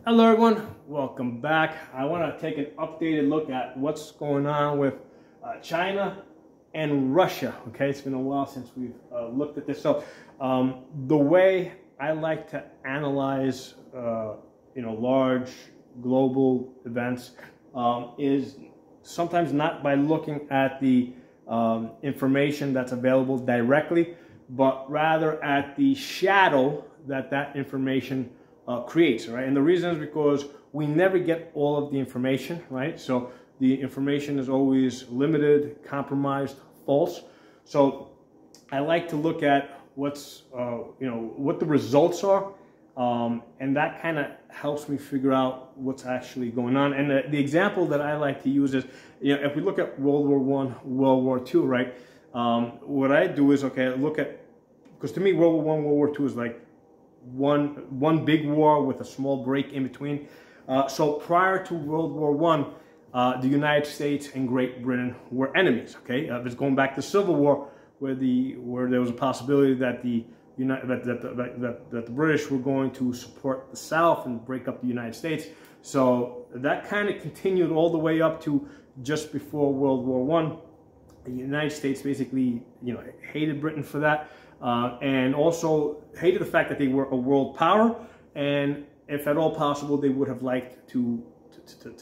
Hello everyone, welcome back. I want to take an updated look at what's going on with China and Russia. Okay, it's been a while since we've looked at this. So the way I like to analyze large global events is sometimes not by looking at the information that's available directly, but rather at the shadow that information creates, right? And the reason is because we never get all of the information, right? So the information is always limited, compromised, false. So I like to look at what's, what the results are, and that kind of helps me figure out what's actually going on. And the example that I like to use is, if we look at World War I, World War II, right? What I do is, look at, because to me, World War I, World War II is like one big war with a small break in between. So prior to World War I, the United States and Great Britain were enemies. Okay, it's going back to the Civil War, where there was a possibility that the British were going to support the South and break up the United States. So that kind of continued all the way up to just before World War I. The United States basically, hated Britain for that. And also hated the fact that they were a world power, and if at all possible, they would have liked to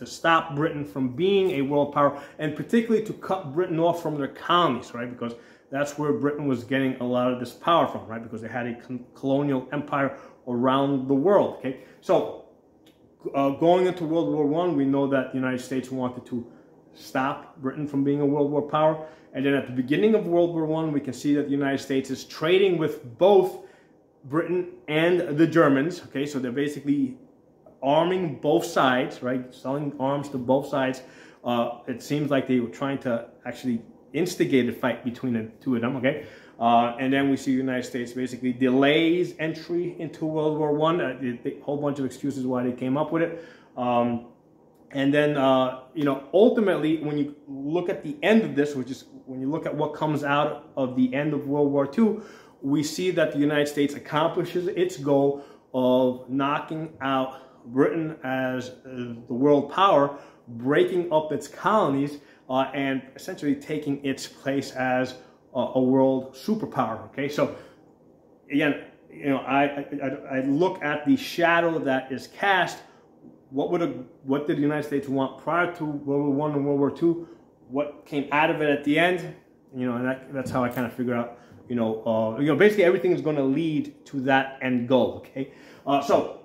stop Britain from being a world power, and particularly to cut Britain off from their colonies, right? Because that's where Britain was getting a lot of this power from, right? Because they had a colonial empire around the world, okay? So going into World War I, we know that the United States wanted to stop Britain from being a world war power. And then at the beginning of World War I, we can see that the United States is trading with both Britain and the Germans. Okay, so they're basically arming both sides, right? Selling arms to both sides. It seems like they were trying to actually instigate a fight between the two of them. Okay, and then we see the United States basically delays entry into World War I. A whole bunch of excuses why they came up with it. And then, ultimately, when you look at the end of this, which is when you look at what comes out of the end of World War II, we see that the United States accomplishes its goal of knocking out Britain as the world power, breaking up its colonies, and essentially taking its place as a world superpower. Okay, so again, I look at the shadow that is cast. What did the United States want prior to World War I and World War II? What came out of it at the end? And that's how I kind of figure out, basically everything is going to lead to that end goal, okay? So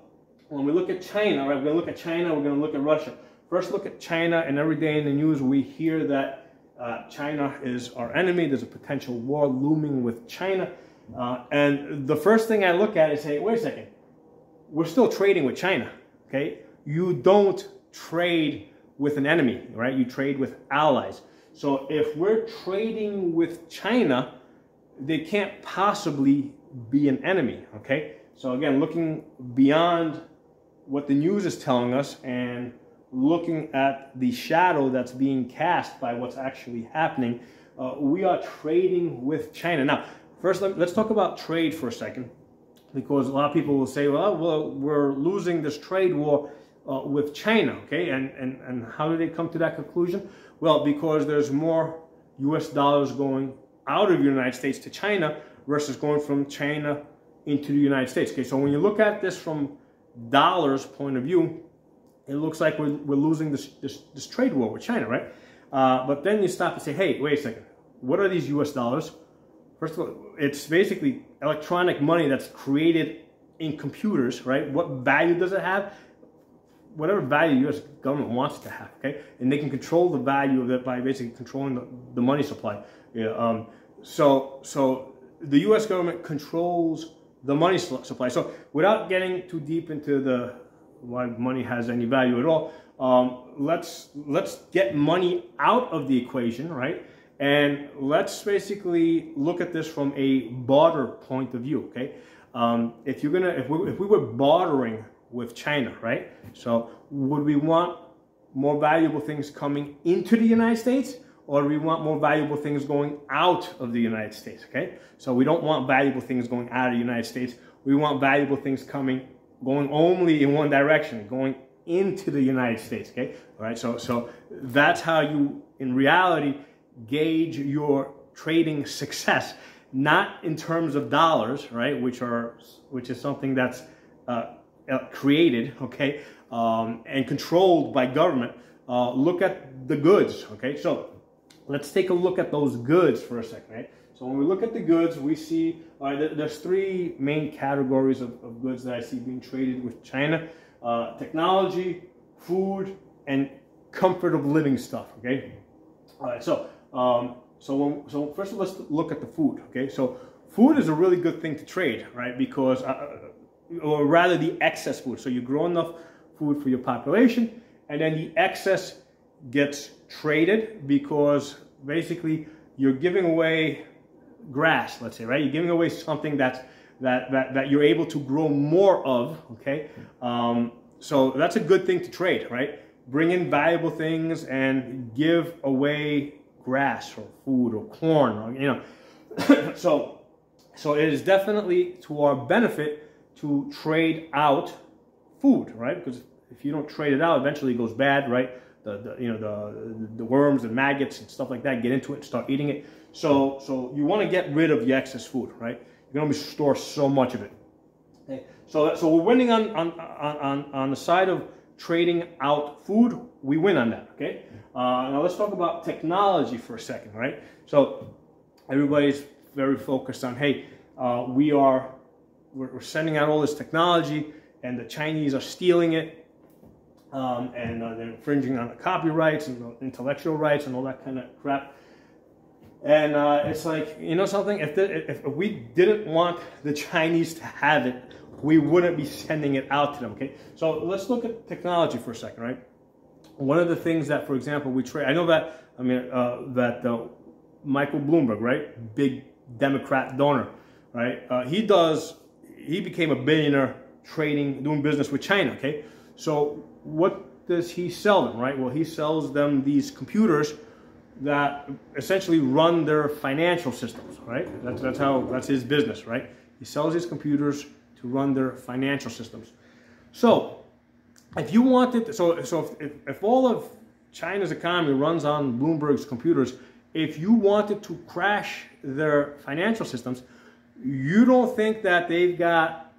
when we look at China, right, we're going to look at China, we're going to look at Russia. First look at China, and every day in the news we hear that China is our enemy. There's a potential war looming with China. And the first thing I look at is say, wait a second, we're still trading with China, okay? You don't trade with an enemy, right? You trade with allies. So if we're trading with China, they can't possibly be an enemy, okay? So again, looking beyond what the news is telling us and looking at the shadow that's being cast by what's actually happening, we are trading with China. Now, first, let's talk about trade for a second, because a lot of people will say, well, we're losing this trade war with China, okay? And how do they come to that conclusion? Well, because there's more US dollars going out of the United States to China versus going from China into the United States, okay? So when you look at this from dollars point of view, it looks like we're losing this trade war with China, right? But then you stop and say, hey, wait a second, what are these US dollars? First of all, it's basically electronic money that's created in computers, right? What value does it have? Whatever value the U.S. government wants it to have, okay? And they can control the value of it by basically controlling the money supply. So the U.S. government controls the money supply. So without getting too deep into why money has any value at all, let's get money out of the equation, right? And let's basically look at this from a barter point of view, okay? If we were bartering with China, right? So would we want more valuable things coming into the United States, or do we want more valuable things going out of the United States, okay? So we don't want valuable things going out of the United States. We want valuable things coming going only in one direction, going into the United States, okay? All right, so that's how you, in reality, gauge your trading success, not in terms of dollars, right, which is something that's created, okay, and controlled by government. Look at the goods, okay? So let's take a look at those goods for a second, right? So when we look at the goods, we see there's three main categories of goods that I see being traded with China: technology, food, and comfort of living stuff. Okay. All right. So first of all, let's look at the food. Okay. So food is a really good thing to trade, right? Because or rather the excess food. So you grow enough food for your population, and then the excess gets traded because basically you're giving away grass, let's say, right? You're giving away something that you're able to grow more of, okay? So that's a good thing to trade, right? Bring in valuable things and give away grass or food or corn, or, you know. So it is definitely to our benefit to trade out food, right? Because if you don't trade it out, eventually it goes bad, right? The worms and maggots and stuff like that get into it and start eating it. So you want to get rid of the excess food, right? You can only store so much of it. Okay. So we're winning on the side of trading out food. We win on that. Okay. Now let's talk about technology for a second, right? So everybody's very focused on, hey, we're sending out all this technology, and the Chinese are stealing it. And they're infringing on the copyrights and the intellectual rights and all that kind of crap. And it's like, you know something? If we didn't want the Chinese to have it, we wouldn't be sending it out to them. Okay. So let's look at technology for a second, right? One of the things that, for example, we trade. I know that. I mean that Michael Bloomberg, right? Big Democrat donor, right? He became a billionaire doing business with China. Okay. So what does he sell them, right? Well, he sells them these computers that essentially run their financial systems, right? That's his business, right? He sells his computers to run their financial systems. So if you wanted, if all of China's economy runs on Bloomberg's computers, if you wanted to crash their financial systems, you don't think that they've got,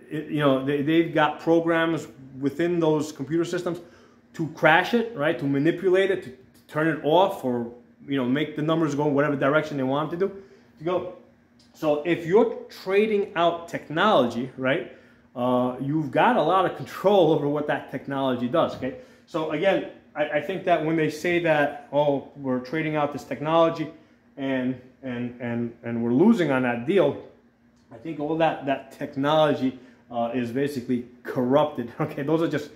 you know, they've got programs within those computer systems to crash it, right? To manipulate it, to turn it off, or, you know, make the numbers go in whatever direction they want them to go. So if you're trading out technology, right, you've got a lot of control over what that technology does. Okay. So again, I think that when they say that, oh, we're trading out this technology and we're losing on that deal, I think all that technology is basically corrupted. Okay, those are just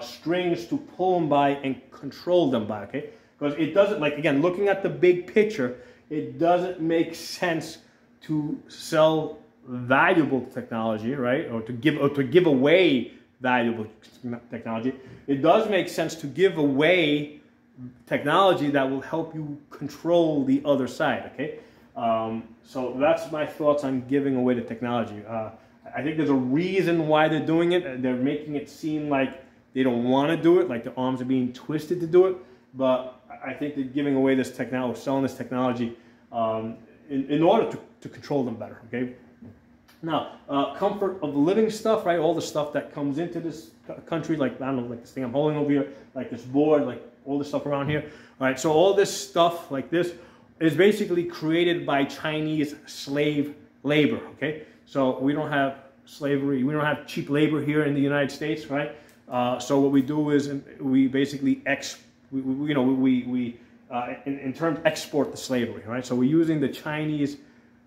strings to pull them by and control them by. Okay, because it doesn't, like, again, looking at the big picture, it doesn't make sense to sell valuable technology, right, or to give away valuable technology. It does make sense to give away technology that will help you control the other side. Okay, so that's my thoughts on giving away the technology. I think there's a reason why they're doing it. They're making it seem like they don't want to do it, like their arms are being twisted to do it. But I think they're giving away this technology, selling this technology in order to control them better. Okay. Now, comfort of living stuff, right? All the stuff that comes into this country, like, I don't know, like this thing I'm holding over here, like this board, like all this stuff around here. All right. So all this stuff like this is basically created by Chinese slave labor. Okay. So we don't have slavery, we don't have cheap labor here in the United States, right? So what we do is we basically in turn export the slavery, right? So we're using the Chinese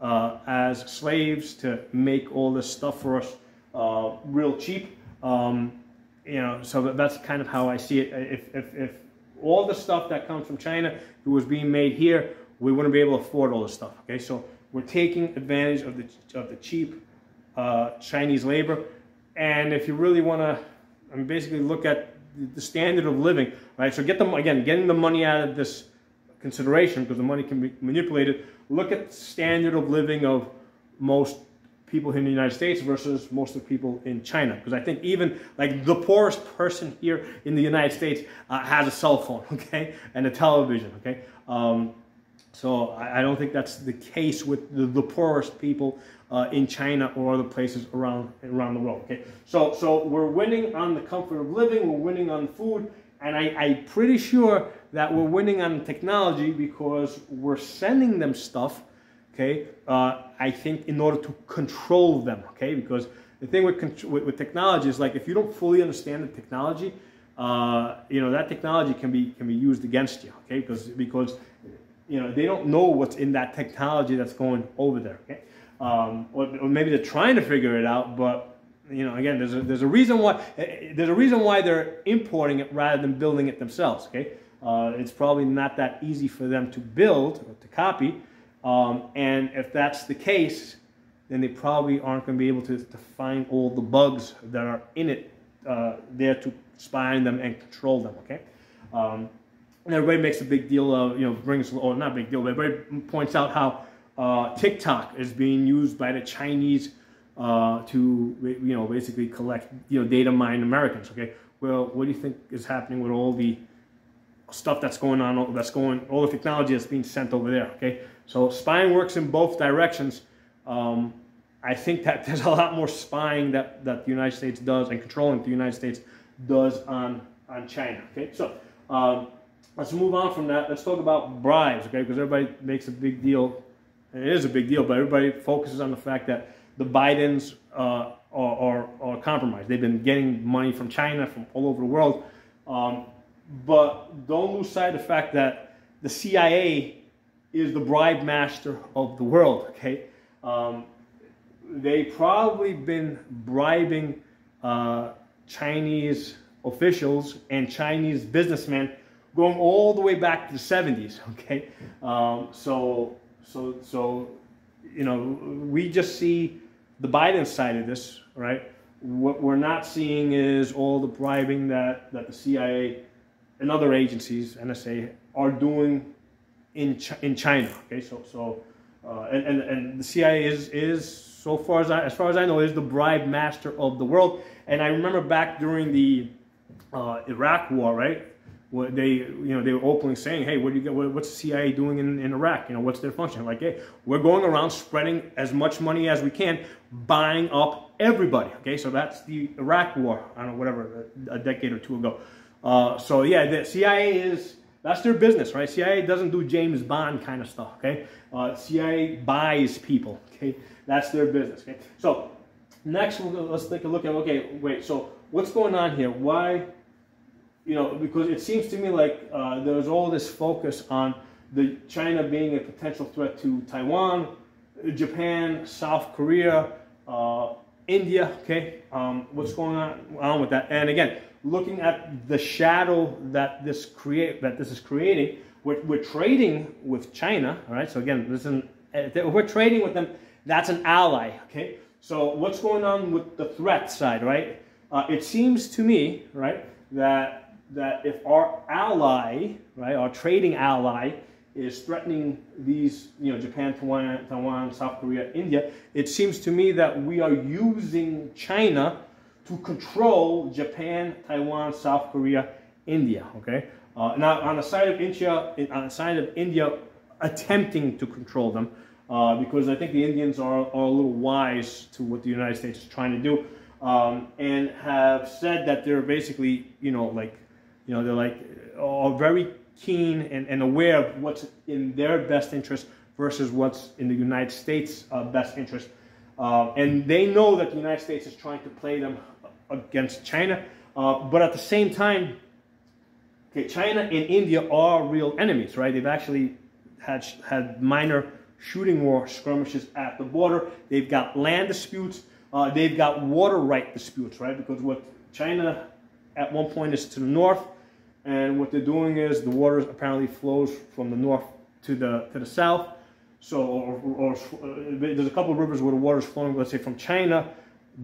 as slaves to make all this stuff for us real cheap. You know, so that's kind of how I see it. If all the stuff that comes from China, if it was being made here, we wouldn't be able to afford all this stuff. Okay, so we're taking advantage of the cheap Chinese labor. And if you really want to, basically look at the standard of living, right? So getting the money out of this consideration, because the money can be manipulated. Look at the standard of living of most people in the United States versus most of the people in China. Because I think even like the poorest person here in the United States has a cell phone, okay, and a television, okay. So I don't think that's the case with the poorest people in China or other places around the world, okay. So we're winning on the comfort of living, we're winning on food, and I'm pretty sure that we're winning on technology because we're sending them stuff, okay, I think in order to control them, okay, because the thing with technology is like if you don't fully understand the technology, you know, that technology can be used against you, okay, because you know, they don't know what's in that technology that's going over there, okay, or maybe they're trying to figure it out, but you know, again, there's a reason why they're importing it rather than building it themselves, okay. It's probably not that easy for them to build or to copy. And if that's the case, then they probably aren't going to be able to find all the bugs that are in it there to spy on them and control them, okay? And everybody makes a big deal of, you know, or not big deal, but everybody points out how TikTok is being used by the Chinese to, you know, basically collect, you know, data mine Americans, okay? Well, what do you think is happening with all the stuff that's going on, all the technology that's being sent over there, okay? So spying works in both directions. I think that there's a lot more spying that the United States does and controlling the United States does on China, okay? So let's move on from that. Let's talk about bribes, okay? Because everybody makes a big deal, and it is a big deal, but everybody focuses on the fact that the Bidens are compromised. They've been getting money from China, from all over the world. But don't lose sight of the fact that the CIA is the bribe master of the world, okay? They've probably been bribing Chinese officials and Chinese businessmen going all the way back to the 70s, okay? So you know, we just see the Biden side of this, right? What we're not seeing is all the bribing that the CIA and other agencies, NSA, are doing in China. Okay, and the CIA is so far as I know, is the bribe master of the world. And I remember back during the Iraq War, right? What they were openly saying, hey, what's the CIA doing in Iraq? You know, what's their function? Like, hey, we're going around spreading as much money as we can, buying up everybody. Okay, so that's the Iraq War. I don't know, whatever, a decade or two ago. So yeah, the CIA that's their business, right? CIA doesn't do James Bond kind of stuff, okay? CIA buys people, okay? That's their business, okay? So next, let's take a look at, okay, wait, so what's going on here? Why, you know, because it seems to me like there's all this focus on China being a potential threat to Taiwan, Japan, South Korea, India, okay? What's going on with that? And again, looking at the shadow that this is creating, we're trading with China, all right? So again, listen, if we're trading with them, that's an ally, okay? So what's going on with the threat side, right? It seems to me, right, that if our ally, right, our trading ally, is threatening these, you know, Japan, Taiwan, South Korea, India, it seems to me that we are using China to control Japan, Taiwan, South Korea, India. Okay. Now, on the side of India, attempting to control them, because I think the Indians are a little wise to what the United States is trying to do, and have said that they're basically, they're like are very keen and aware of what's in their best interest versus what's in the United States' best interest. And they know that the United States is trying to play them against China. But at the same time, okay, China and India are real enemies, right? They've actually had minor shooting war skirmishes at the border. They've got land disputes. They've got water right disputes, right? Because what China at one point is to the north, and what they're doing is the water apparently flows from the north to the south. So, or there's a couple of rivers where the water is flowing, let's say, from China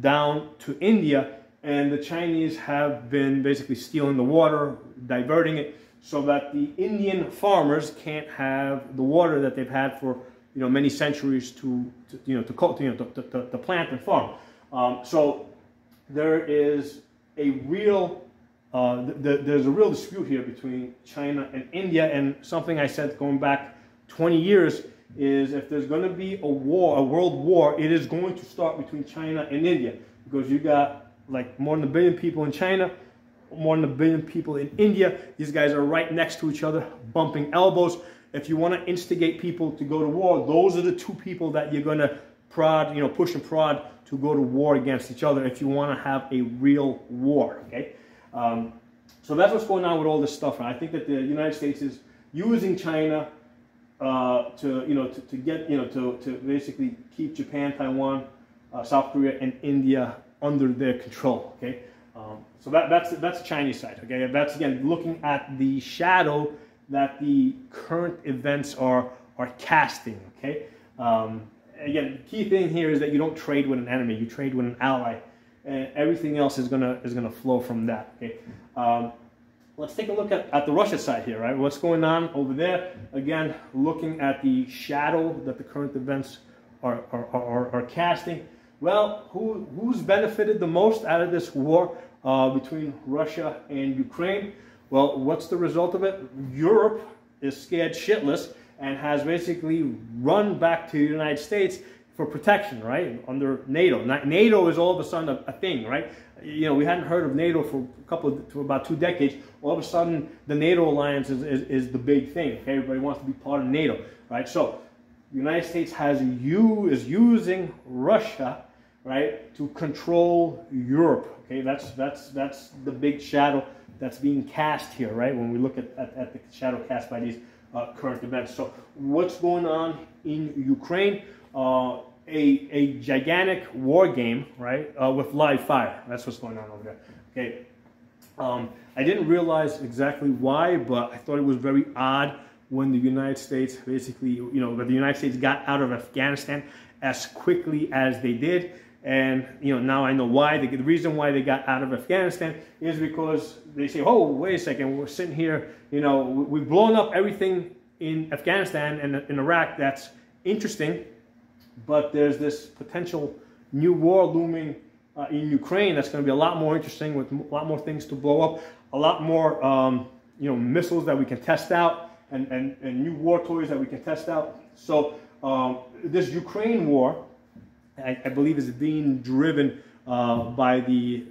down to India, and the Chinese have been basically stealing the water, diverting it, so that the Indian farmers can't have the water that they've had for many centuries to plant and farm. So there is a real there's a real dispute here between China and India, and something I said going back 20 years is if there's going to be a war, a world war, it is going to start between China and India, because you got like more than 1 billion people in China, more than 1 billion people in India. These guys are right next to each other, bumping elbows. If you want to instigate people to go to war, those are the two people that you're going to prod, push and prod to go to war against each other if you want to have a real war, okay? So that's what's going on with all this stuff. And I think that the United States is using China to basically keep Japan, Taiwan, South Korea, and India under their control, okay? So that's the Chinese side, okay? That's, again, looking at the shadow that the current events are casting, okay? Again, the key thing here is that you don't trade with an enemy, you trade with an ally, and everything else is gonna flow from that, okay? Let's take a look at the Russia side here, right? What's going on over there? Again, looking at the shadow that the current events are casting. Well, who's benefited the most out of this war between Russia and Ukraine? Well, what's the result of it? Europe is scared shitless and has basically run back to the United States for protection, right? Under NATO. NATO is all of a sudden a thing, right? We hadn't heard of NATO for about 2 decades. All of a sudden, the NATO alliance is the big thing. Okay? Everybody wants to be part of NATO, right? So, the United States is using Russia, right, to control Europe. Okay, that's the big shadow that's being cast here, right? When we look at the shadow cast by these current events. So, what's going on in Ukraine? A gigantic war game, right, with live fire. That's what's going on over there. Okay, I didn't realize exactly why, but I thought it was very odd when the United States basically, that the United States got out of Afghanistan as quickly as they did. And, now I know why. The reason why they got out of Afghanistan is because they say, oh, wait a second, we're sitting here, we've blown up everything in Afghanistan and in Iraq. That's interesting. But there's this potential new war looming in Ukraine that's going to be a lot more interesting, with a lot more things to blow up, a lot more missiles that we can test out, and new war toys that we can test out. So this Ukraine war, I believe, is being driven by the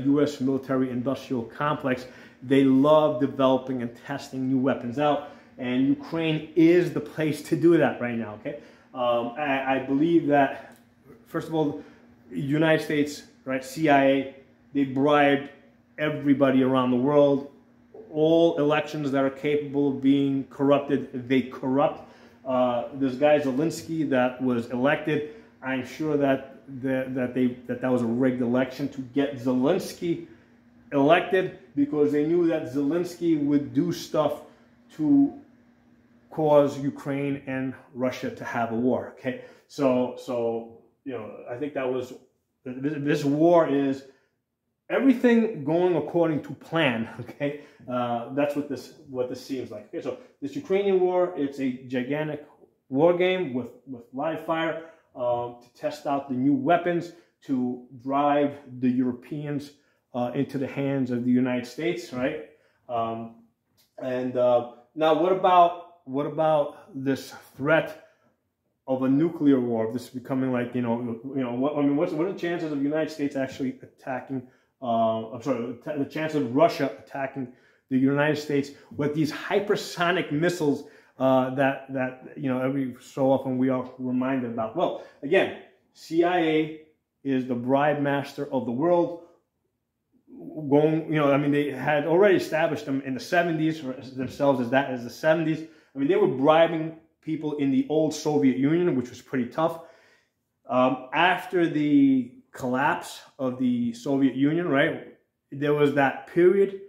U.S. military-industrial complex. They love developing and testing new weapons out, and Ukraine is the place to do that right now. Okay. I believe that, first of all, the United States, right, CIA, they bribe everybody around the world. All elections that are capable of being corrupted, they corrupt. This guy Zelensky that was elected, I'm sure that was a rigged election to get Zelensky elected, because they knew that Zelensky would do stuff to cause Ukraine and Russia to have a war. Okay, so I think that was this war is everything going according to plan. Okay, that's what this seems like. Okay, so this Ukrainian war, it's a gigantic war game with live fire to test out the new weapons to drive the Europeans into the hands of the United States, right? Now, what about this threat of a nuclear war? This becoming like, what are the chances of the United States actually attacking? The chance of Russia attacking the United States with these hypersonic missiles that every so often we are reminded about. Well, again, CIA is the bribe master of the world. They had already established them in the 70s themselves as the 70s. They were bribing people in the old Soviet Union, which was pretty tough. After the collapse of the Soviet Union, right, there was that period,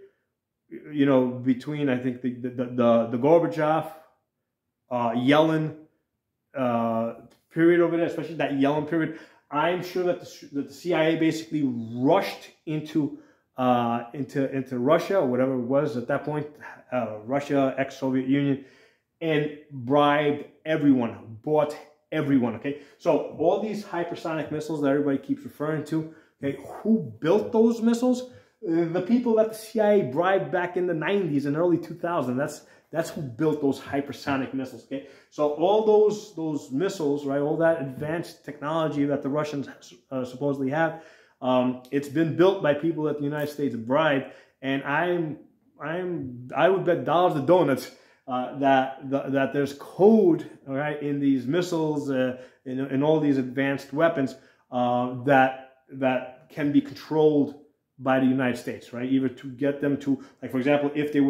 between, I think, the Gorbachev, Yellen period over there, especially that Yellen period. I'm sure that the CIA basically rushed into Russia, or whatever it was at that point, Russia, ex-Soviet Union, and bribed everyone, bought everyone, okay? So all these hypersonic missiles that everybody keeps referring to, okay, who built those missiles? The people that the CIA bribed back in the 90s and early 2000s. That's who built those hypersonic missiles, okay? So all those missiles, right, all that advanced technology that the Russians supposedly have, it's been built by people that the United States bribed, and I would bet dollars to donuts that there's code, all right, in these missiles, in all these advanced weapons that can be controlled by the United States, right? Either to get them to, like, for example, if the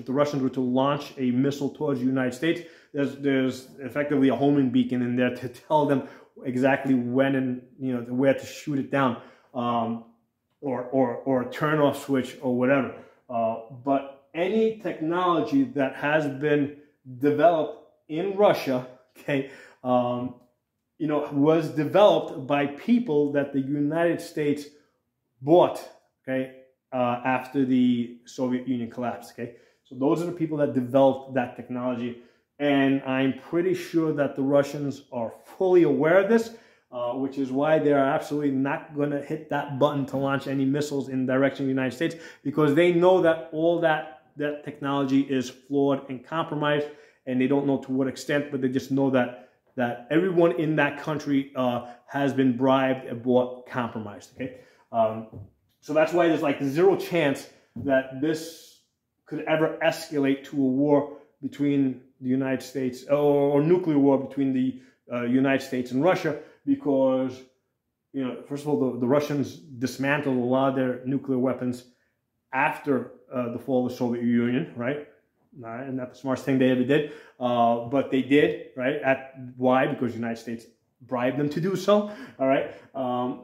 Russians were to launch a missile towards the United States, there's effectively a homing beacon in there to tell them exactly when and, you know, where to shoot it down, or a turn off switch or whatever. But any technology that has been developed in Russia, okay, you know, was developed by people that the United States bought, okay, after the Soviet Union collapsed, okay? So those are the people that developed that technology, and I'm pretty sure that the Russians are fully aware of this, which is why they are absolutely not going to hit that button to launch any missiles in the direction of the United States, because they know that all that technology is flawed and compromised, and they don't know to what extent, but they just know that everyone in that country has been bribed and bought, compromised, okay? So that's why there's like zero chance that this could ever escalate to a war between the United States, or nuclear war between the United States and Russia, because, you know, first of all, the Russians dismantled a lot of their nuclear weapons after the fall of the Soviet Union, right? And not the smartest thing they ever did, but they did, right? Why? Because the United States bribed them to do so, all right?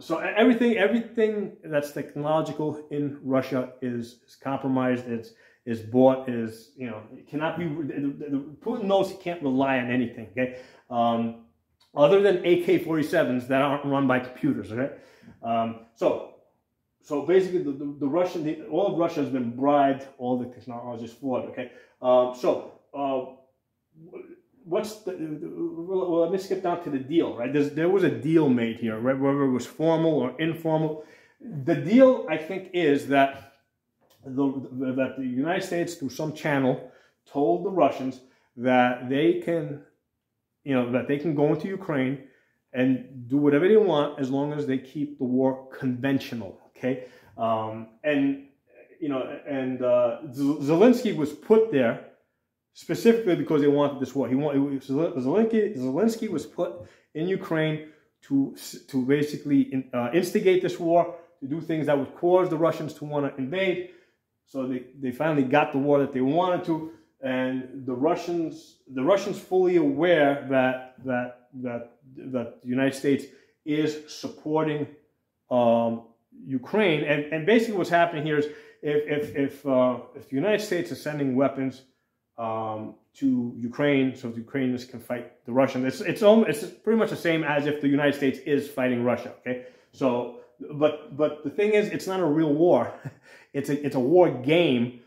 So everything that's technological in Russia is compromised, is bought, you know, it cannot be, Putin knows he can't rely on anything, okay? Other than AK-47s that aren't run by computers, okay? So basically, all of Russia has been bribed, all the technology is flawed, okay? Well, let me skip down to the deal, right? There was a deal made here, right? Whether it was formal or informal. The deal, I think, is that the United States, through some channel, told the Russians that they can, you know, that they can go into Ukraine and do whatever they want as long as they keep the war conventional, okay? And, you know, and Zelensky was put there specifically because they wanted this war. Zelensky was put in Ukraine to basically instigate this war, to do things that would cause the Russians to want to invade. So they finally got the war that they wanted to, and the Russians fully aware that the United States is supporting Ukraine, and basically what's happening here is if the United States is sending weapons to Ukraine, so the Ukrainians can fight the Russians. It's pretty much the same as if the United States is fighting Russia. Okay, so but the thing is, it's not a real war. It's a war game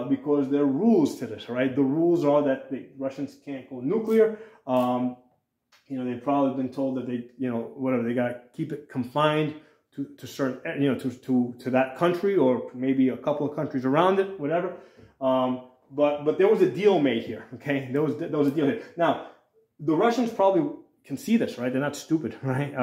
because there are rules to this, right? The rules are that the Russians can't go nuclear. You know, they've probably been told that they, you know, whatever, they got to keep it confined to certain, you know, to that country, or maybe a couple of countries around it, whatever. But there was a deal made here, okay? There was a deal here. Now, the Russians probably can see this, right? They're not stupid, right?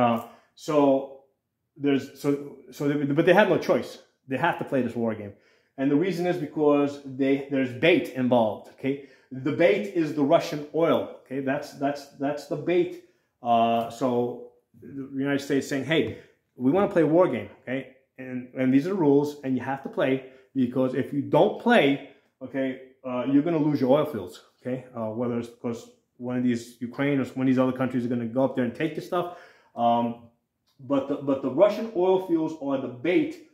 But they have no choice. They have to play this war game, and the reason is because there's bait involved, okay? The bait is the Russian oil, okay? That's the bait. So the United States saying, hey, we want to play a war game, okay? And these are the rules, and you have to play, because if you don't play, okay, you're going to lose your oil fields, okay? Whether it's because one of these Ukraine or one of these other countries are going to go up there and take the stuff. But the Russian oil fields are the bait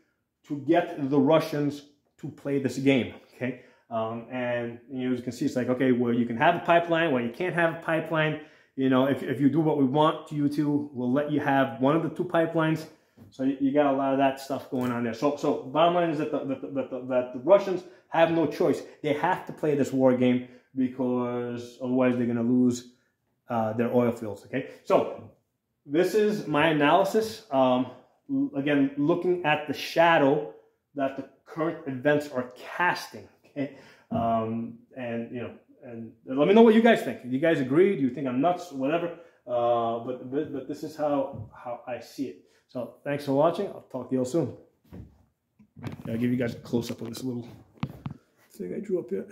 to get the Russians to play this game, okay? And you know, as you can see, it's like, okay, well, you can have a pipeline, well, you can't have a pipeline. You know, if you do what we want you to, we'll let you have one of the two pipelines. So you got a lot of that stuff going on there. So bottom line is that the Russians have no choice. They have to play this war game because otherwise they're going to lose their oil fields. Okay, so this is my analysis. Again, looking at the shadow that the current events are casting. Okay, and let me know what you guys think. Do you guys agree? Do you think I'm nuts? Whatever. But this is how I see it. So thanks for watching. I'll talk to you all soon. I'll give you guys a close up of this little thing I drew up here.